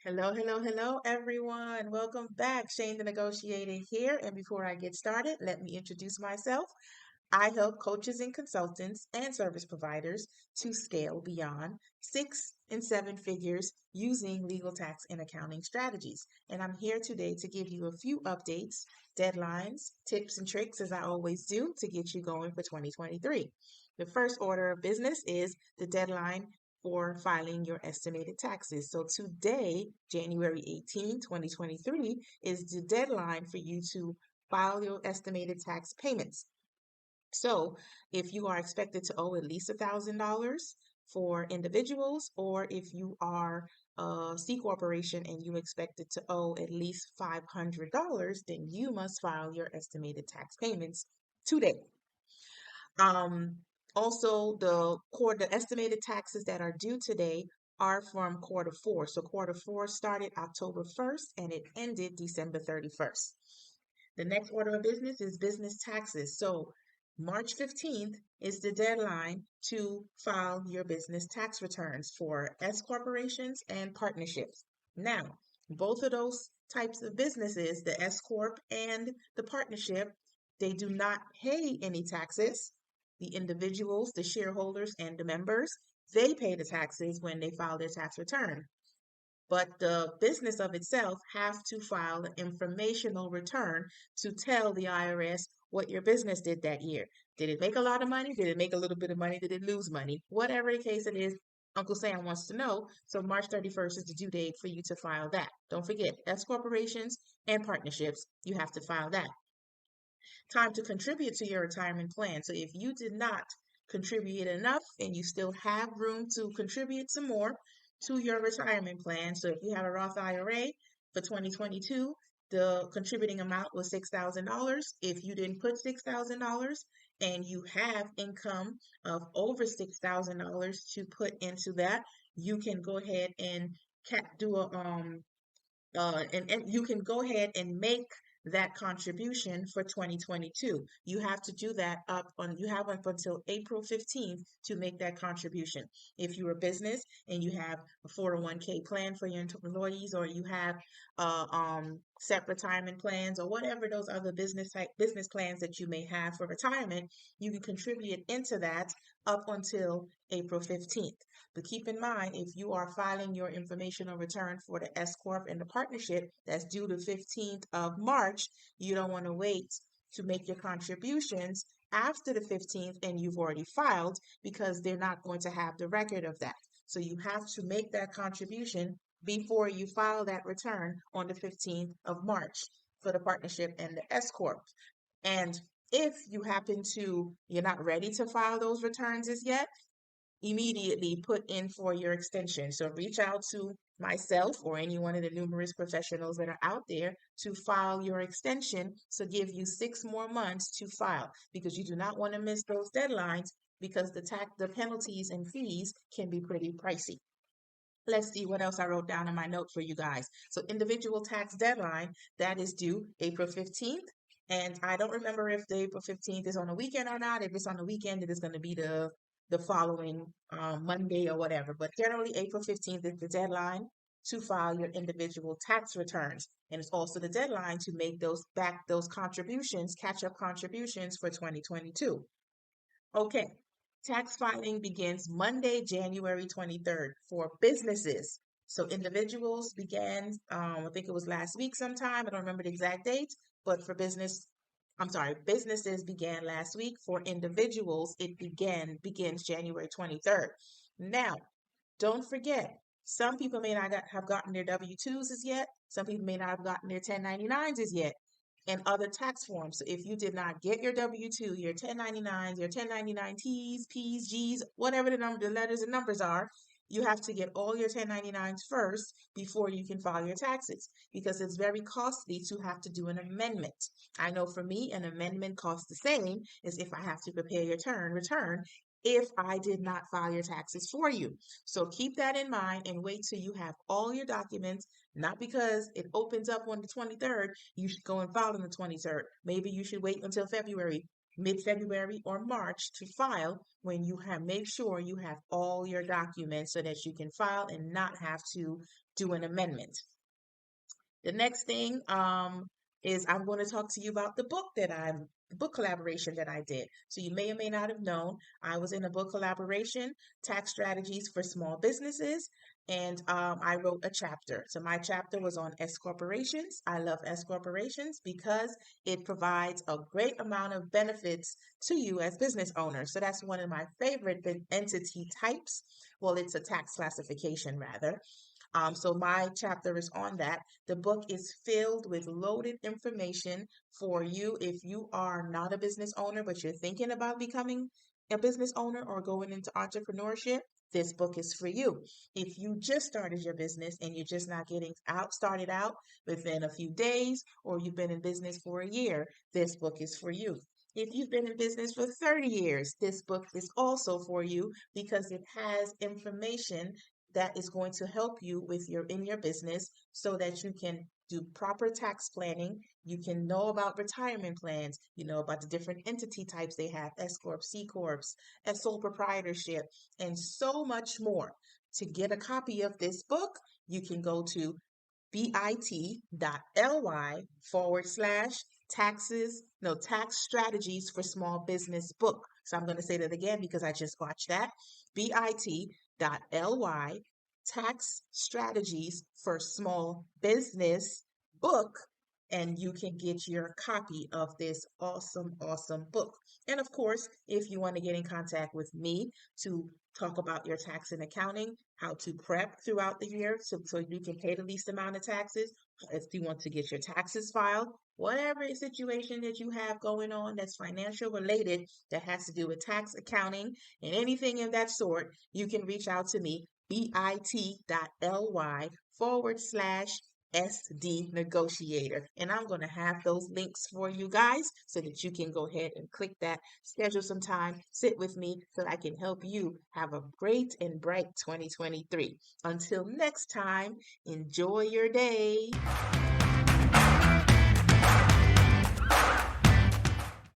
Hello, hello, hello, everyone. Welcome back. Shane the Negotiator here. And before I get started, let me introduce myself. I help coaches and consultants and service providers to scale beyond 6 and 7 figures using legal tax and accounting strategies. And I'm here today to give you a few updates, deadlines, tips, and tricks, as I always do, to get you going for 2023. The first order of business is the deadline for filing your estimated taxes. So today, January 18, 2023, is the deadline for you to file your estimated tax payments. So if you are expected to owe at least $1,000 for individuals, or if you are a C corporation and you expected to owe at least $500, then you must file your estimated tax payments today. Um, Also, the estimated taxes that are due today are from quarter four. So quarter four started October 1st and it ended December 31st. The next order of business is business taxes. So March 15th is the deadline to file your business tax returns for S corporations and partnerships. Now, both of those types of businesses, the S corp and the partnership, they do not pay any taxes. The individuals, the shareholders, and the members, they pay the taxes when they file their tax return. But the business of itself has to file an informational return to tell the IRS what your business did that year. Did it make a lot of money? Did it make a little bit of money? Did it lose money? Whatever the case it is, Uncle Sam wants to know. So March 31st is the due date for you to file that. Don't forget, S corporations and partnerships, you have to file that. Time to contribute to your retirement plan. So if you did not contribute enough and you still have room to contribute some more to your retirement plan. So if you have a Roth IRA for 2022, the contributing amount was $6,000. If you didn't put $6,000 and you have income of over $6,000 to put into that, you can go ahead and do a and you can go ahead and make that contribution for 2022. You have to do that you have up until April 15th to make that contribution. If you're a business and you have a 401k plan for your employees, or you have set retirement plans, or whatever those other business plans that you may have for retirement, you can contribute into that up until April 15th. But keep in mind, if you are filing your informational return for the S Corp and the partnership that's due the 15th of March, you don't want to wait to make your contributions after the 15th and you've already filed, because they're not going to have the record of that. So you have to make that contribution before you file that return on the 15th of March for the partnership and the S Corp. And if you happen to, you're not ready to file those returns as yet, immediately put in for your extension. So reach out to myself or any one of the numerous professionals that are out there to file your extension, to give you 6 more months to file, because you do not want to miss those deadlines, because the penalties and fees can be pretty pricey. Let's see what else I wrote down in my note for you guys. So individual tax deadline, that is due April 15th. And I don't remember if the April 15th is on a weekend or not. If it's on the weekend, it is going to be the following Monday or whatever. But generally, April 15th is the deadline to file your individual tax returns. And it's also the deadline to make those contributions, catch up contributions for 2022. Okay, tax filing begins Monday, January 23rd for businesses. So individuals began, I think it was last week sometime, I don't remember the exact date, but businesses began last week. For individuals, it begins January 23rd. Now, don't forget, some people may not have gotten their W-2s as yet. Some people may not have gotten their 1099s as yet, and other tax forms. So if you did not get your W-2, your 1099s, your 1099-Ts, Ps, Gs, whatever the letters and numbers are, you have to get all your 1099s first before you can file your taxes, because it's very costly to have to do an amendment. I know for me, an amendment costs the same as if I have to prepare your return if I did not file your taxes for you. So keep that in mind and wait till you have all your documents. Not because it opens up on the 23rd, you should go and file on the 23rd. Maybe you should wait until February. mid-February or March to file when you have make sure you have all your documents so that you can file and not have to do an amendment. The next thing is I'm going to talk to you about the book collaboration that I did. So you may or may not have known I was in a book collaboration, Tax Strategies for Small Businesses, and I wrote a chapter. So my chapter was on S corporations. I love S corporations because it provides a great amount of benefits to you as business owners. So that's one of my favorite entity types. Well, it's a tax classification rather. So my chapter is on that. The book is filled with loaded information for you if you are not a business owner, but you're thinking about becoming a business owner or going into entrepreneurship. This book is for you. If you just started your business and you're just not getting started out within a few days, or you've been in business for a year, this book is for you. If you've been in business for 30 years, this book is also for you because it has information that is going to help you with your business so that you can do proper tax planning. You can know about retirement plans, you know about the different entity types they have, S Corp, C Corps, and sole proprietorship, and so much more. To get a copy of this book, you can go to bit.ly/tax strategies for small business book. So I'm going to say that again because I just watched that. bit.ly tax strategies for small business book, and you can get your copy of this awesome book. And of course, if you want to get in contact with me to talk about your tax and accounting, how to prep throughout the year so you can pay the least amount of taxes, if you want to get your taxes filed, whatever situation that you have going on that's financial related that has to do with tax, accounting, and anything of that sort, you can reach out to me, bit.ly/SD negotiator. And I'm going to have those links for you guys so that you can go ahead and click that, schedule some time, sit with me so I can help you have a great and bright 2023. Until next time, enjoy your day.